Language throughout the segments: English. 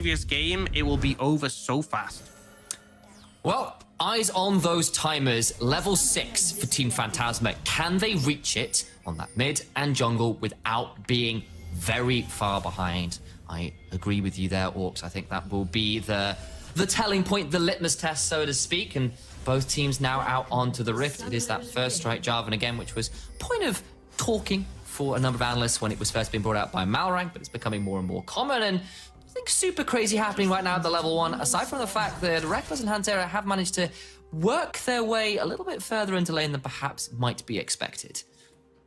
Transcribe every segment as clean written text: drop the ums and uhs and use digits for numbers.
previous game, it will be over so fast. Well, eyes on those timers. Level 6 for Team Phantasma. Can they reach it on that mid and jungle without being very far behind? I agree with you there, Orcs. I think that will be the telling point, the litmus test, so to speak. And both teams now out onto the Rift. It is that first strike Jarvan again, which was point of talking for a number of analysts when it was first being brought out by Malrank, but it's becoming more and more common. And nothing super crazy happening right now at the level 1, aside from the fact that Reckless and Pantera have managed to work their way a little bit further into lane than perhaps might be expected.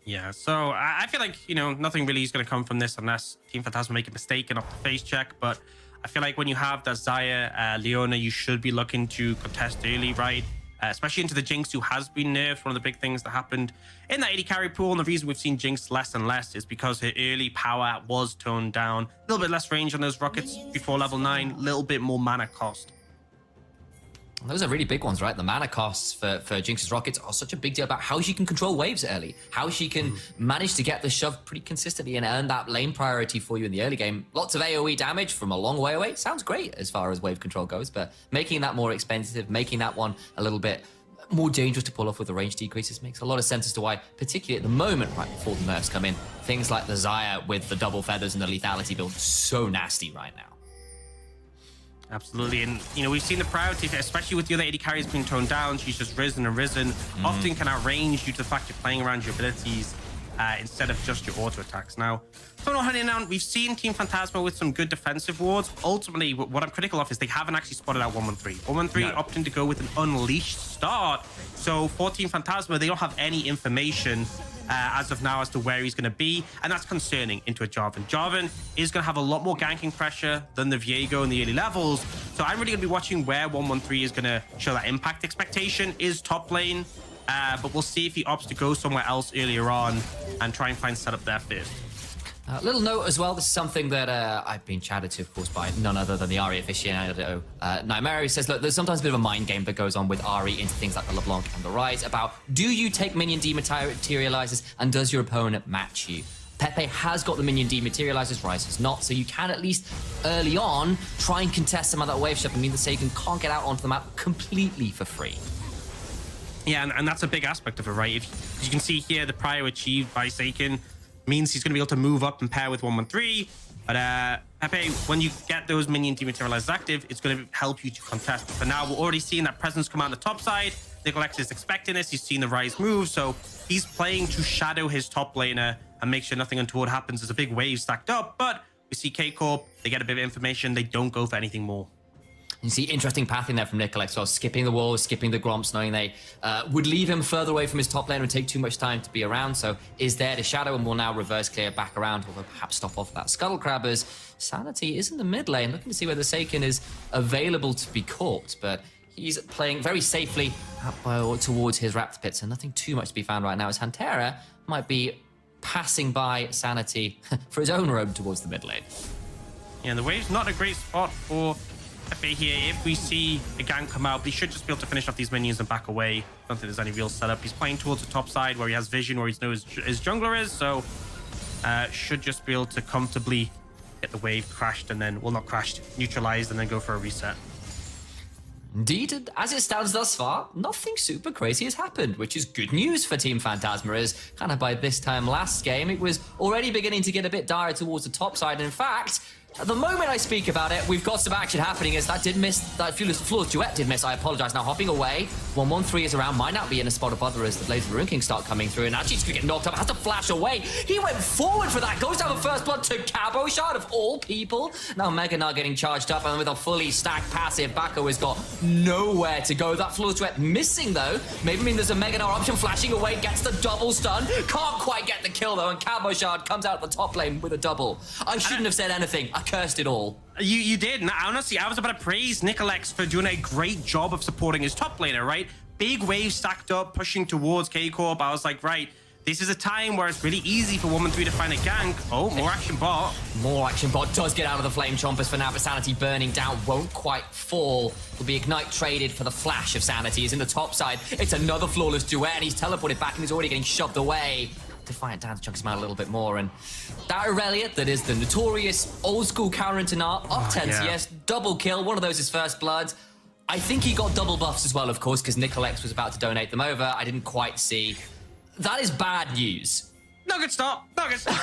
Yeah, so I feel like, you know, nothing really is going to come from this unless Team Phantasma make a mistake and off the face check. But I feel like when you have that Xayah, Leona, you should be looking to contest early, right? Especially into the Jinx, who has been nerfed. One of the big things that happened in that AD carry pool, and the reason we've seen Jinx less and less is because her early power was toned down. A little bit less range on those rockets before level 9, a little bit more mana cost. Those are really big ones, right? The mana costs for Jinx's rockets are such a big deal about how she can control waves early, how she can manage to get the shove pretty consistently and earn that lane priority for you in the early game. Lots of AoE damage from a long way away. Sounds great as far as wave control goes, but making that more expensive, making that one a little bit more dangerous to pull off with the range decreases makes a lot of sense as to why, particularly at the moment, right before the nerfs come in, things like the Xayah with the double feathers and the lethality build so nasty right now. Absolutely, and you know, we've seen the priority, especially with the other AD carries being toned down. She's just risen and risen. Often can outrange due to the fact you're playing around your abilities instead of just your auto attacks. Now, we've seen Team Phantasma with some good defensive wards. Ultimately, what I'm critical of is they haven't actually spotted out 113. 113 opting to go with an unleashed start. So for Team Phantasma, they don't have any information as of now as to where he's going to be, and that's concerning into a Jarvan. Jarvan is going to have a lot more ganking pressure than the Viego in the early levels, so I'm really going to be watching where 113 is going to show that impact. Expectation is top lane, but we'll see if he opts to go somewhere else earlier on and try and find setup there first. Little note as well, this is something that I've been chatted to, of course, by none other than the Ahri aficionado, Nightmare, who says, look, there's sometimes a bit of a mind game that goes on with Ahri into things like the LeBlanc and the Rise about, do you take minion dematerializers and does your opponent match you? Pepe has got the minion dematerializers, Rise has not, so you can at least early on try and contest some of that wave shift and mean that Sagan can't get out onto the map completely for free. Yeah, and that's a big aspect of it, right? If you can see here, the prio achieved by Sagan means he's going to be able to move up and pair with 113. But Pepe, when you get those minion dematerializers active, it's going to help you to contest. For now, we're already seeing that presence come out on the top side. Nicolex is expecting this. He's seen the Rise move, so he's playing to shadow his top laner and make sure nothing untoward happens. There's a big wave stacked up, but we see K-Corp. They get a bit of information. They don't go for anything more. You see interesting pathing there from Nicolex, well, skipping the walls, skipping the Gromps, knowing they would leave him further away from his top lane and take too much time to be around. So is there to shadow and will now reverse clear back around, or perhaps stop off that Scuttle Crab as Sanity is in the mid lane, looking to see whether Saken is available to be caught. But he's playing very safely towards his Raptor Pit, so nothing too much to be found right now as Pantera might be passing by Sanity for his own roam towards the mid lane. Yeah, and the wave's not a great spot for Pepe here. If we see a gank come out, he should just be able to finish off these minions and back away. I don't think there's any real setup. He's playing towards the top side where he has vision, where he knows his jungler is, so should just be able to comfortably get the wave crashed and then, well, not crashed, neutralized, and then go for a reset. Indeed, as it stands thus far, nothing super crazy has happened, which is good news for Team Phantasma, as kind of by this time last game, it was already beginning to get a bit dire towards the top side. And in fact, at the moment I speak about it, we've got some action happening as that did miss, that Flawless Duet did miss, I apologize. Now hopping away, 113 is around, might not be in a spot of bother as the Blades of the Rune King start coming through, and actually he's gonna get knocked up, has to flash away. He went forward for that, goes down the first blood to Cabo Shard of all people. Now Mega now getting charged up, and with a fully stacked passive, Bako has got nowhere to go. That Flawless Duet missing though, maybe mean there's a Mega Gnar option, flashing away, gets the double stun, can't quite get the kill though, and Cabo Shard comes out of the top lane with a double. I shouldn't have said anything, I cursed it all. You did. And honestly, I was about to praise Nicolex for doing a great job of supporting his top laner, right? Big waves stacked up, pushing towards K-Corp. I was like, right, this is a time where it's really easy for 113 to find a gank. Oh, more action bot. More action bot does get out of the flame chompers for now, but Sanity burning down won't quite fall. Will be Ignite traded for the flash of Sanity. He's in the top side. It's another Flawless Duet, and he's teleported back, and he's already getting shoved away. Defiant Dance chunks him out a little bit more, and that Aurelia, that is the notorious old-school counter into Gnar, up 10 CS, double kill, one of those is first blood. I think he got double buffs as well, of course, because Nicolex was about to donate them over. I didn't quite see. That is bad news. Not good start. Not good start.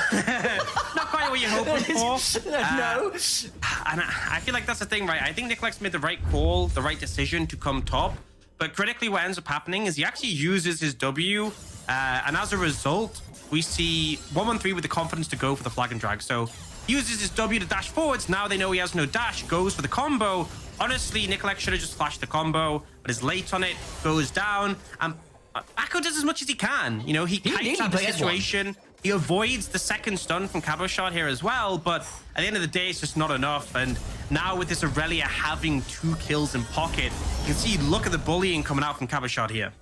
Not quite what you're hoping for. No. And I feel like that's the thing, right? I think Nicolex made the right call, the right decision to come top. But critically, what ends up happening is he actually uses his W. And as a result, we see 113 with the confidence to go for the flag and drag. So he uses his W to dash forwards. Now they know he has no dash, goes for the combo. Honestly, Nicolex should have just flashed the combo, but is late on it, goes down, and Bako does as much as he can. You know, he kites out the situation. He avoids the second stun from Cabo Shot here as well, but at the end of the day, it's just not enough. And now with this Aurelia having 2 kills in pocket, you can see, look at the bullying coming out from Cabo Shot here.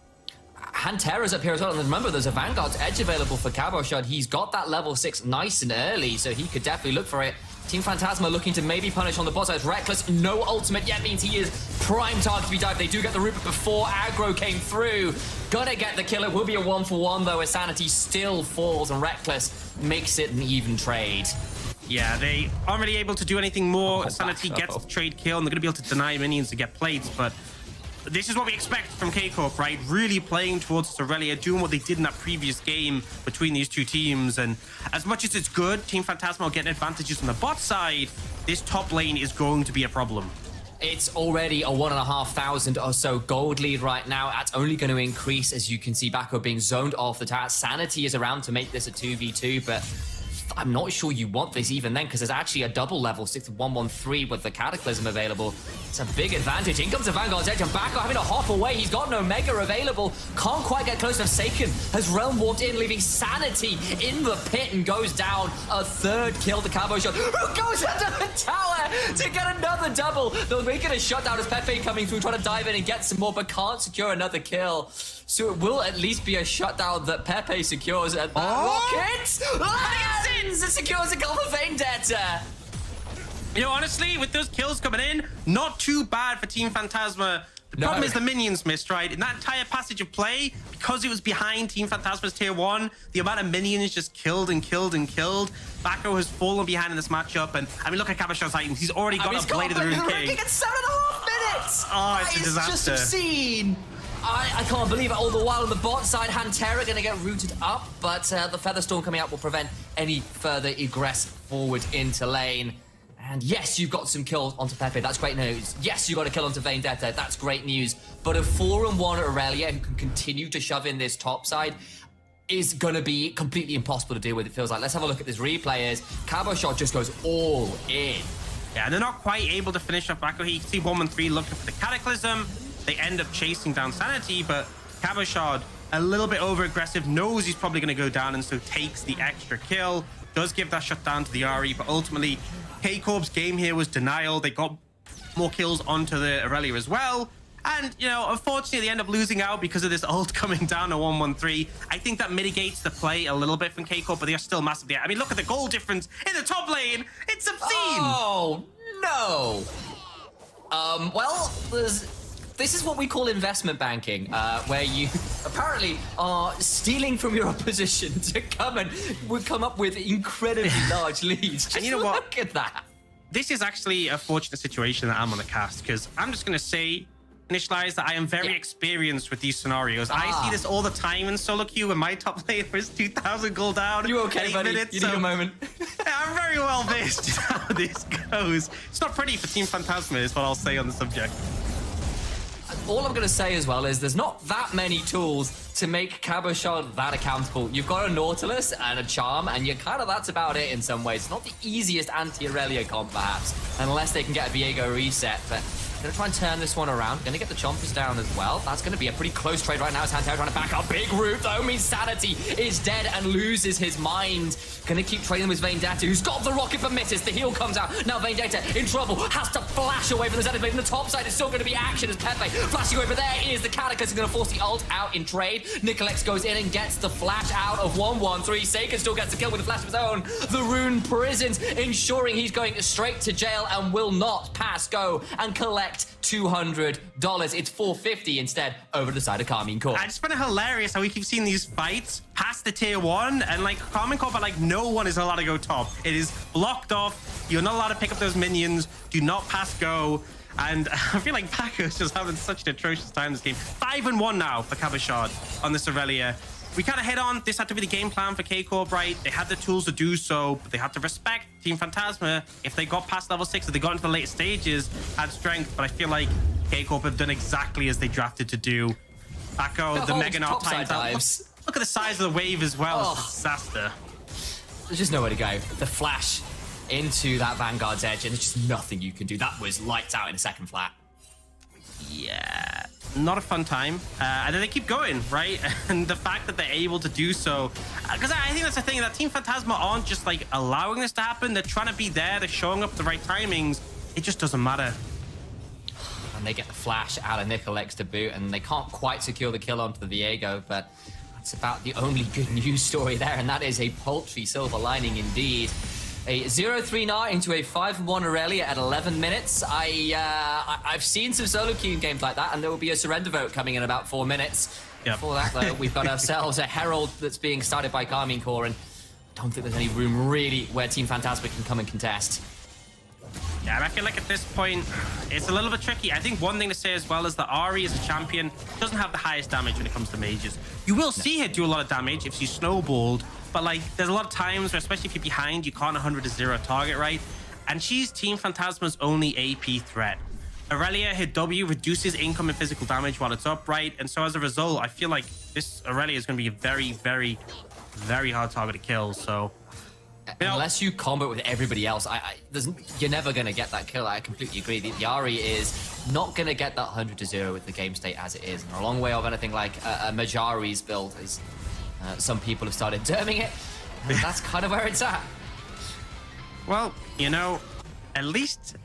Hantera's up here as well, and remember, there's a Vanguard's Edge available for Cabo Shot. He's got that level 6 nice and early, so he could definitely look for it. Team Phantasma looking to maybe punish on the bot side. Reckless, no ultimate yet, means he is prime target to be dived. They do get the Rupert before aggro came through. Gonna get the kill. It will be a 1-for-1 though, as Sanity still falls, and Reckless makes it an even trade. Yeah, they aren't really able to do anything more. Sanity gets the trade kill, and they're gonna be able to deny minions to get plates, but this is what we expect from Corp, right? Really playing towards Aurelia, doing what they did in that previous game between these two teams. And as much as it's good, Team Phantasma are getting advantages on the bot side, this top lane is going to be a problem. It's already a 1,500 or so gold lead right now. That's only going to increase, as you can see Bako being zoned off the tower. Sanity is around to make this a 2v2, but I'm not sure you want this even then, because there's actually a double level 6 113 with the Cataclysm available. It's a big advantage. In comes the Vanguard's Edge, and Bako having to hop away. He's got no Mega available. Can't quite get close enough. Saken has Realm Warped in, leaving Sanity in the pit, and goes down. A third kill to Cabo Shot, who goes under the tower to get another double. They'll make it a shutdown as Pepe coming through, trying to dive in and get some more, but can't secure another kill. So it will at least be a shutdown that Pepe secures at that rocket. It secures a kill for Vendetta. You know, honestly, with those kills coming in, not too bad for Team Phantasma. The problem is the minions missed, right? In that entire passage of play, because it was behind Team Phantasma's tier 1, the amount of minions just killed and killed and killed. Bako has fallen behind in this matchup, and I mean, look at Cabashot's items. He's already got a Blade of the Rune King. In 7.5 minutes! Oh, it's a disaster. Just obscene. I can't believe it. All the while on the bot side, Hantera going to get rooted up, but the Featherstorm coming out will prevent any further egress forward into lane. And yes, you've got some kills onto Pepe. That's great news. Yes, you got a kill onto Vendetta. That's great news. But a 4-on-1 Aurelia who can continue to shove in this top side is going to be completely impossible to deal with, it feels like. Let's have a look at this replay. Cabo Shot just goes all in. Yeah, and they're not quite able to finish off Bako. You can see 113 looking for the Cataclysm. They end up chasing down Sanity, but Cabo Shot, a little bit over-aggressive, knows he's probably going to go down, and so takes the extra kill. Does give that shutdown to the Ahri, but ultimately, Corp's game here was denial. They got more kills onto the Aurelia as well. And, you know, unfortunately, they end up losing out because of this ult coming down to 113. I think that mitigates the play a little bit from Corp, but they are still massively... I mean, look at the goal difference in the top lane. It's obscene. Oh, no. Well, this is what we call investment banking, where you apparently are stealing from your opposition to come up with incredibly large leads. Just and you know what? Look at that. This is actually a fortunate situation that I'm on the cast, because I'm just going to say, initialize, that I am very experienced with these scenarios. I see this all the time in solo queue when my top laner is 2,000 gold down. You okay, buddy? Minutes, you need a moment. I'm very well versed in how this goes. It's not pretty for Team Phantasma, is what I'll say on the subject. All I'm going to say as well is there's not that many tools to make Cabo Shot that accountable. You've got a Nautilus and a Charm, and that's about it in some ways. It's not the easiest anti-Aurelia comp, perhaps, unless they can get a Viego reset, but gonna try and turn this one around. Gonna get the Chompers down as well. That's gonna be a pretty close trade right now as Hantera trying to back up. Big root though means Sanity is dead and loses his mind. Gonna keep trading with Vendetta, who's got the rocket for misses. The heal comes out. Now Vendetta in trouble, has to flash away from the Zenith Blade. And the top side is still gonna be action as Pepe flashing away, but there is the Cataclysm gonna force the ult out in trade. Nicolex goes in and gets the flash out of 113. Saken still gets a kill with a flash of his own. The Rune prisons, ensuring he's going straight to jail and will not pass go and collect collect $200. It's $450 instead over the side of Karmine Corp. I just find it hilarious how we keep seeing these fights past the tier 1 and like Karmine Corp, but like no one is allowed to go top. It is blocked off. You're not allowed to pick up those minions. Do not pass go. And I feel like Paco's just having such an atrocious time this game. 5-1 now for Cabashard on this Aurelia. We kind of hit on this had to be the game plan for K-Corp, right? They had the tools to do so, but they had to respect Team Phantasma. If they got past level 6, if they got into the later stages, had strength. But I feel like K-Corp have done exactly as they drafted to do. Paco, the Mega Knot times out. Look at the size of the wave as well. Oh. It's a disaster. There's just nowhere to go. The flash into that Vanguard's edge, and there's just nothing you can do. That was lights out in a second flat. Yeah, not a fun time. And then they keep going, right? And the fact that they're able to do so, because I think that's the thing, that Team Phantasma aren't just like allowing this to happen. They're trying to be there. They're showing up the right timings. It just doesn't matter. And they get the flash out of Nicolex to boot, and they can't quite secure the kill onto the Viego, but that's about the only good news story there, and that is a paltry silver lining indeed. A 0-3 into a 5-1 Aurelia at 11 minutes. I've seen some solo queuing games like that, and there will be a surrender vote coming in about 4 minutes. Yep. Before that, though, we've got ourselves a Herald that's being started by Karmine Corp, and I don't think there's any room really where Team Phantasma can come and contest. Yeah, and I feel like at this point, it's a little bit tricky. I think one thing to say as well is that Ari as a champion doesn't have the highest damage when it comes to mages. You will see her do a lot of damage if she's snowballed, but like there's a lot of times where, especially if you're behind, you can't 100-0 target, right? And she's Team Phantasma's only AP threat. Aurelia, her W reduces income and physical damage while it's up, right? And so as a result, I feel like this Aurelia is going to be a very, very, very hard target to kill, so... Unless you combo with everybody else, you're never going to get that kill. I completely agree. The Ari is not going to get that 100-0 with the game state as it is. And a long way of anything like a Majari's build, as some people have started terming it. And that's kind of where it's at. Well, you know, at least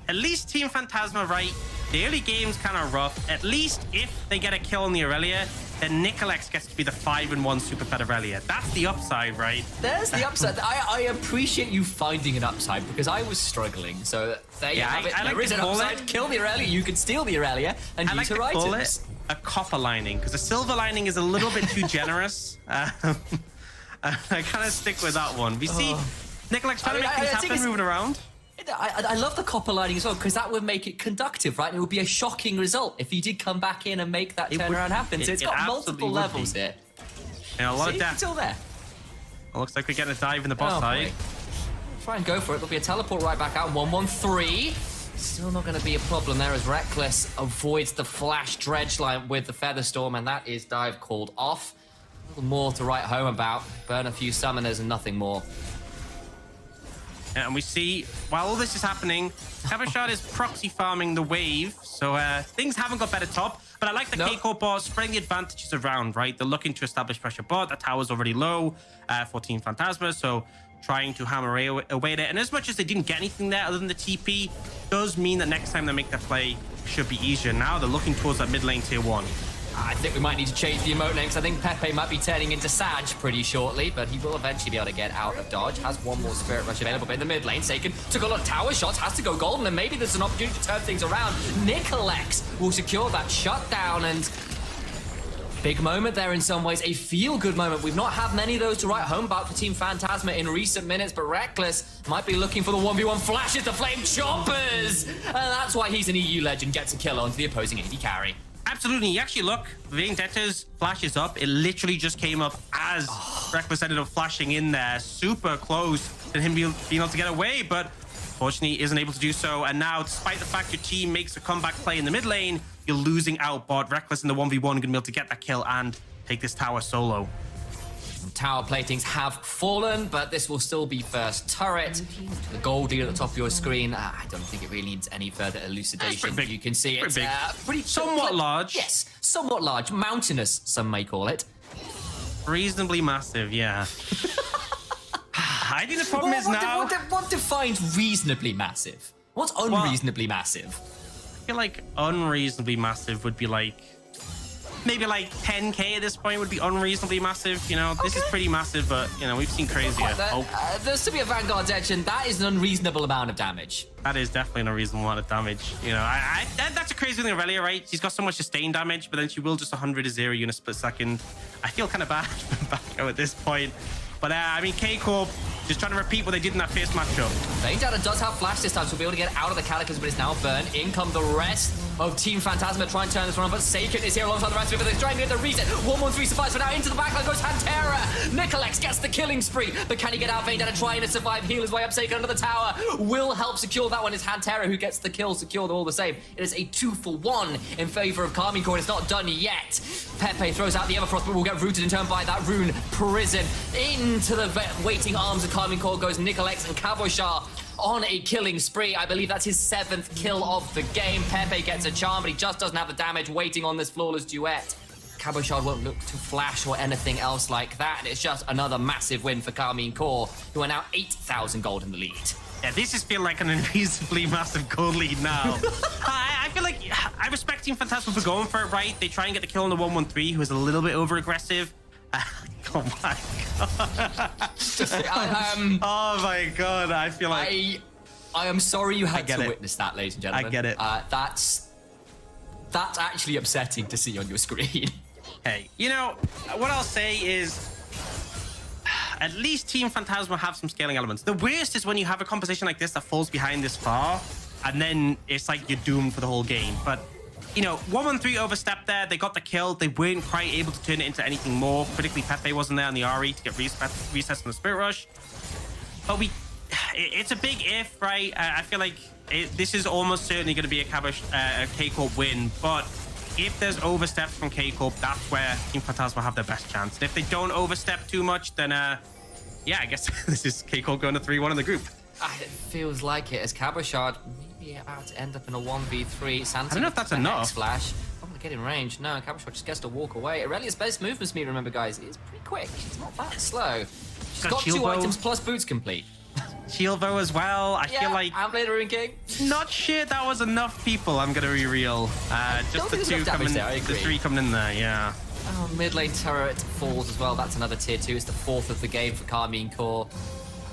Team Phantasma, right? The early game's kind of rough. At least if they get a kill on the Aurelia, then Nicolex gets to be the 5-1 Super Fed Aurelia. That's the upside, right? There's the upside. I appreciate you finding an upside because I was struggling. So there you have it. There is an upside. Kill the Aurelia. You can steal the Aurelia and use her items. I like to call it a copper lining because a silver lining is a little bit too generous. I kind of stick with that one. We see Nicolex trying to make things happen, moving around. I love the copper lining as well because that would make it conductive, right? And it would be a shocking result if you did come back in and make that turnaround happen. So it's got multiple levels here. Yeah, a lot of death. Still there. It looks like we're getting a dive in the boss side. Try and go for it. There'll be a teleport right back out. 1-1-3. Still not going to be a problem there as Reckless avoids the flash dredge line with the Featherstorm, and that is dive called off. A little more to write home about. Burn a few summoners and nothing more. And we see, while all this is happening, Cabashard is proxy farming the wave. So things haven't got better top. But I like the K-Corp bot spreading the advantages around, right? They're looking to establish pressure bot. That tower's already low for Team Phantasma. So trying to hammer away there. And as much as they didn't get anything there other than the TP, does mean that next time they make that play should be easier. Now they're looking towards that mid lane tier 1. I think we might need to change the emote name because I think Pepe might be turning into Sag pretty shortly, but he will eventually be able to get out of dodge. Has one more Spirit Rush available, but in the mid lane, Saken took a lot of tower shots, has to go golden, and maybe there's an opportunity to turn things around. Nicolex will secure that shutdown, and big moment there in some ways, a feel-good moment. We've not had many of those to write home about for Team Phantasma in recent minutes, but Reckless might be looking for the 1v1 flashes, the Flame Choppers, and that's why he's an EU legend, gets a kill onto the opposing AD carry. Absolutely. You actually look, Vendettas flashes up. It literally just came up as Reckless ended up flashing in there. Super close to him being able to get away, but fortunately isn't able to do so. And now, despite the fact your team makes a comeback play in the mid lane, you're losing out bot. Reckless in the 1v1 going to be able to get that kill and take this tower solo. Tower platings have fallen, but this will still be first turret. The gold deal at the top of your screen, I don't think it really needs any further elucidation. You can see it's pretty somewhat large. Yes, somewhat large. Mountainous, some may call it. Reasonably massive, yeah. I think the problem is now... What defines reasonably massive? What's unreasonably massive? I feel like unreasonably massive would be like maybe like 10k at this point would be unreasonably massive. You know, this is pretty massive, but you know, we've seen crazier. There's to be a Vanguard's Edge, and that is an unreasonable amount of damage. That is definitely an unreasonable amount of damage. You know, that's a crazy thing, Aurelia, right? She's got so much sustained damage, but then she will just 100-0 in a split second. I feel kind of bad for Backo at this point. But I mean, K-Corp just trying to repeat what they did in that first matchup. Vendetta does have flash this time, so we'll be able to get out of the Cataclysm, but it's now burned. In come the rest of Team Phantasma trying to turn this around, but Seiken is here alongside the rest of it, but they're trying to get the reset. 1-1-3 survives, but now into the backline goes Pantera. Nicolex gets the killing spree, but can he get out? Vendetta trying to survive, heal his way up, Seiken under the tower. Will help secure that one. It's Pantera who gets the kill secured all the same. It is a 2-for-1 in favor of Karmine Corp. It's not done yet. Pepe throws out the Everfrost, but will get rooted in turn by that rune prison. Into the waiting arms of Karmine Corp goes Nicolex, and Cabochard on a killing spree. I believe that's his 7th kill of the game. Pepe gets a charm, but he just doesn't have the damage waiting on this flawless duet. Cabochard won't look to flash or anything else like that, and it's just another massive win for Karmine Corp, who are now 8,000 gold in the lead. Yeah, this is feeling like an unreasonably massive gold lead now. I feel like I respect Team Phantasma for going for it, right? They try and get the kill on the 1-1-3, who is a little bit over-aggressive. Oh my god. Oh my god, I feel like... I am sorry you had to witness that, ladies and gentlemen. I get it. That's actually upsetting to see on your screen. Hey, you know, what I'll say is... At least Team Phantasma have some scaling elements. The worst is when you have a composition like this that falls behind this far, and then it's like you're doomed for the whole game. But, you know, 1-1-3 overstepped there. They got the kill. They weren't quite able to turn it into anything more. Particularly Pepe wasn't there on the RE to get resets from the Spirit Rush. But it's a big if, right? I feel like this is almost certainly going to be a K-Corp win. But if there's oversteps from K-Corp, that's where Team Phantasma have their best chance. And if they don't overstep too much, then, yeah, I guess this is K-Corp going to 3-1 in the group. It feels like it, as Cabochard maybe about to end up in a 1v3. Santa, I don't know if that's enough. Flash. I'm going to get in range. No, Cabochard just gets to walk away. Aurelia's best movement speed, remember, guys, is pretty quick. She's not that slow. She's got 2 items plus boots complete. Shield bow as well. I feel like... Outplayed Rune King. Not sure that was enough people, I'm going to re-reel. Just the 2 coming, the 3 coming in there, yeah. Oh, mid lane turret falls as well. That's another tier 2. It's the 4th of the game for Karmine Corp.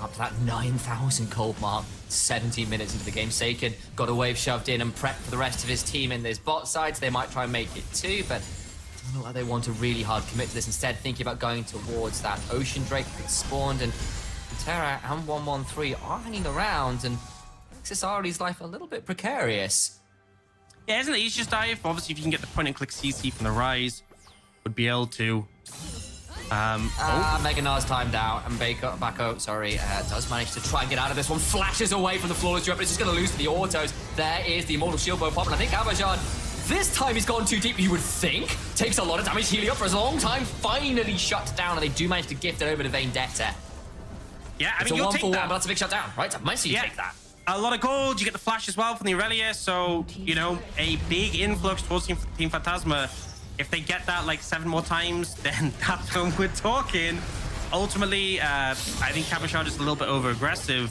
Up to that 9,000 gold mark. 17 minutes into the game. Seiken got a wave shoved in and prepped for the rest of his team in this bot side. So they might try and make it 2, but I don't know why they want to really hard commit to this. Instead, thinking about going towards that Ocean Drake that's spawned, and Terra and 1-1-3 are hanging around, and makes this Ari's life a little bit precarious. Yeah, isn't it Aegis dive? Obviously, if you can get the point and click CC from the Rise, would be able to. Mega Nars timed out, and Backo, does manage to try and get out of this one. Flashes away from the flawless drop, but it's just going to lose to the autos. There is the Immortal Shield Bow pop, and I think Cabochard, this time he's gone too deep, you would think. Takes a lot of damage, healing up for a long time, finally shut down, and they do manage to gift it over to Vendetta. Yeah, I mean, it's a you'll 1 take for 1, that. but that's a big shutdown, right? I might see you take that. A lot of gold, you get the flash as well from the Aurelia, so, you know, a big influx towards Team Phantasma. If they get that like 7 more times, then that's when we're talking. Ultimately, I think Cabochard is a little bit over-aggressive,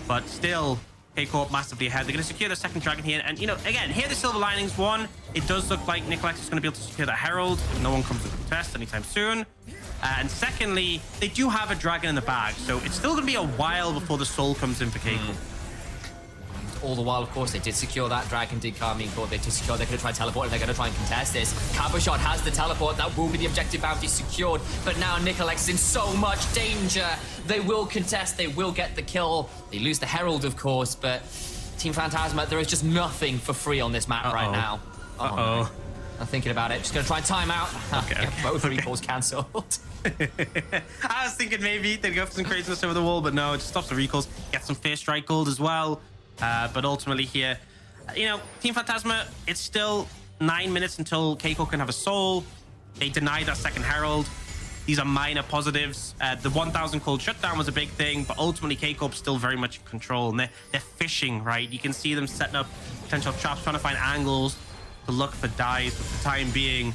but still, K-Corp massively ahead. They're going to secure the 2nd dragon here, and, you know, again, here are the silver linings. 1, it does look like Nicolex is going to be able to secure that Herald if no one comes to contest anytime soon. And secondly, they do have a dragon in the bag, so it's still going to be a while before the soul comes in for K-Corp. All the while, of course, they did secure that dragon, did Karmine Corp. They did secure, they're going to try and teleport, and they're going to try and contest this. Cabochard has the teleport, that will be the objective bounty secured, but now Nicolex is in so much danger. They will contest, they will get the kill. They lose the Herald, of course, but Team Phantasma, there is just nothing for free on this map right now. No. I'm thinking about it, just going to try and time out. Both recalls cancelled. I was thinking maybe they'd go for some craziness over the wall, but no, it just stops the recalls. Get some First Strike gold as well. But ultimately here, you know, Team Phantasma, it's still 9 minutes until K-Corp can have a soul. They denied that 2nd Herald. These are minor positives. The 1,000 cold shutdown was a big thing, but ultimately K-Corp's still very much in control. And they're fishing, right? You can see them setting up potential traps, trying to find angles to look for dives. But for the time being,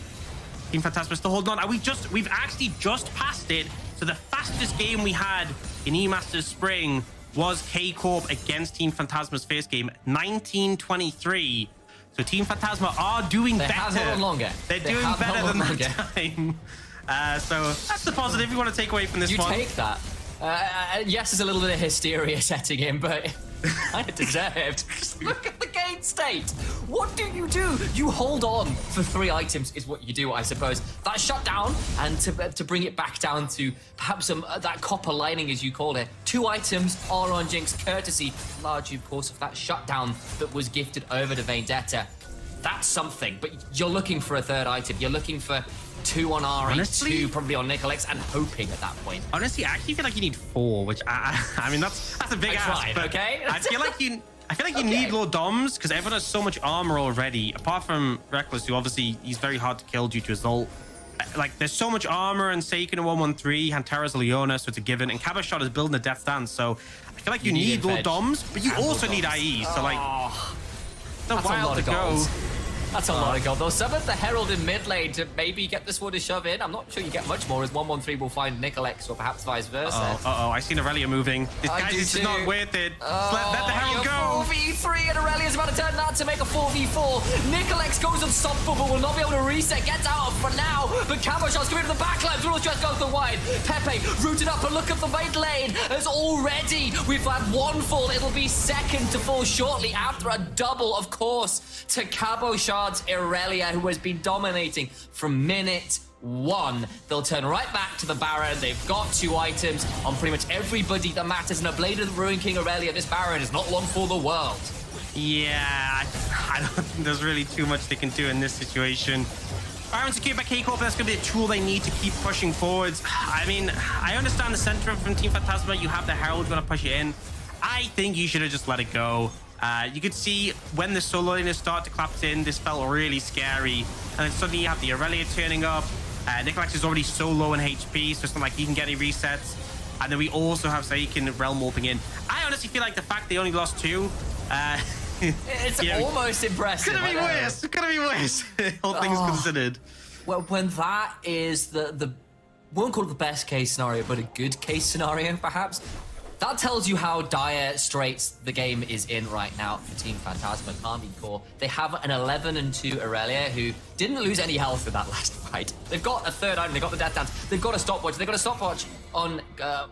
Team Phantasma still holding on. And we've actually just passed it. So the fastest game we had in E-Masters Spring was K-Corp against Team Phantasma's first game, 1923. So Team Phantasma are doing better. They have held on longer. They're doing better than that time. So that's the positive you want to take away from this one. You take that. Yes, there's a little bit of hysteria setting in, but kind of deserved. Just look at the game state. What do? You hold on for 3 items is what you do, I suppose. That shutdown, and to bring it back down to perhaps that copper lining, as you call it. 2 items are on Jinx, courtesy, largely, of course, of that shutdown that was gifted over to Vendetta. That's something, but you're looking for a 3rd item. You're looking for 2 on Ari, honestly, 2 probably on Nicolex, and hoping at that point. Honestly, I actually feel like you need 4, which I mean that's a big ask. But okay? I feel like you need low doms because everyone has so much armor already. Apart from Reckless, who obviously he's very hard to kill due to his ult. Like there's so much armor and Seiken in 113, Hantera's a Leona, so it's a given, and Cabashot is building a Death Dance. So I feel like you need low doms, but you also need IE. So like, that's a lot of goals. That's a lot of gold. They'll summon the Herald in mid lane to maybe get this one to shove in. I'm not sure you get much more as 113 will find Nicolex, or perhaps vice versa. I seen Aurelia moving. This guy's just not worth it. Let the Herald go. 4v3 and Aurelia's about to turn that to make a 4v4. Nicolex goes unstoppable, will not be able to reset, gets out for now. But Caboshot's coming to the backline, through the stress goes the wide. Pepe rooted up, and look at the mid lane as already we've had 1 fall. It'll be 2nd to fall shortly after a double, of course, to Caboshot's Aurelia, who has been dominating from minute 1. They'll turn right back to the Baron. They've got 2 items on pretty much everybody that matters. And a Blade of the Ruin King Aurelia, this Baron is not long for the world. Yeah, I don't think there's really too much they can do in this situation. Baron secured by K-Corp, that's going to be a tool they need to keep pushing forwards. I mean, I understand the sentiment from Team Phantasma. You have the Herald going to push it in. I think you should have just let it go. You could see when the solo laners start to collapse in, this felt really scary. And then suddenly you have the Aurelia turning up. Nicolex is already so low in HP, so it's not like he can get any resets. And then we also have Seiken Realm warping in. I honestly feel like the fact they only lost 2... it's almost impressive. Could have been worse. Could have been worse. All things considered. Well, when that is the won't call it the best case scenario, but a good case scenario, perhaps. That tells you how dire straits the game is in right now for Team Phantasma and Karmine Corp. They have an 11-2 Aurelia who didn't lose any health in that last fight. They've got a 3rd item, they've got the Death Dance, they've got a stopwatch, they've got a stopwatch on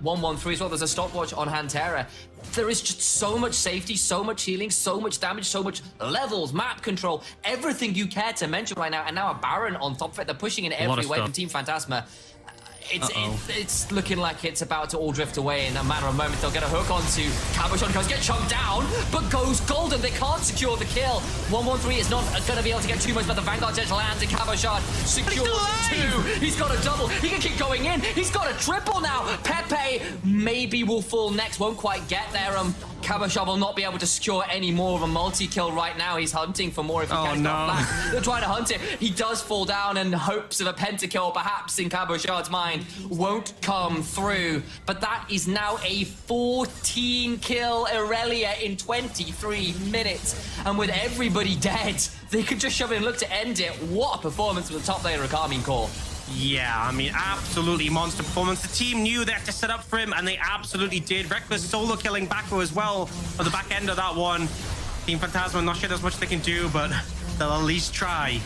113 as well. There's a stopwatch on Hantera. There is just so much safety, so much healing, so much damage, so much levels, map control, everything you care to mention right now. And now a Baron on top of it. They're pushing in every way from Team Phantasma. It's looking like it's about to all drift away in a matter of moments. They'll get a hook onto Caboshot, goes get chunked down, but goes golden. They can't secure the kill. 113 is not going to be able to get too much, but the Vanguard Jet lands and Caboshot secures 2. He's got a double. He can keep going in. He's got a triple now. Pepe maybe will fall next. Won't quite get there. Caboshot will not be able to secure any more of a multi-kill right now. He's hunting for more if he can. They're trying to hunt him. He does fall down, and hopes of a pentakill perhaps in Caboshot's mind won't come through. But that is now a 14-kill Aurelia in 23 minutes. And with everybody dead, they could just shove it and look to end it. What a performance from the top laner of Karmine Corp. Yeah, I mean, absolutely monster performance. The team knew they had to set up for him, and they absolutely did. Reckless solo killing Bako as well on the back end of that one. Team Phantasma, not sure there's much they can do, but they'll at least try.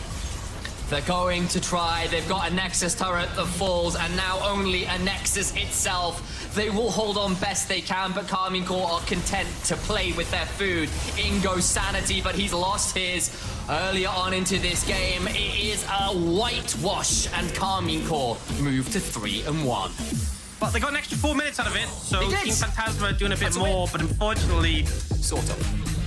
They're going to try. They've got a Nexus turret that falls, and now only a Nexus itself. They will hold on best they can, but Karmine Corp are content to play with their food. In goes Sanity, but he's lost his earlier on into this game. It is a whitewash, and Karmine Corp move to 3-1. But they got an extra 4 minutes out of it, so Team Phantasma doing a bit more, but unfortunately... Sort of.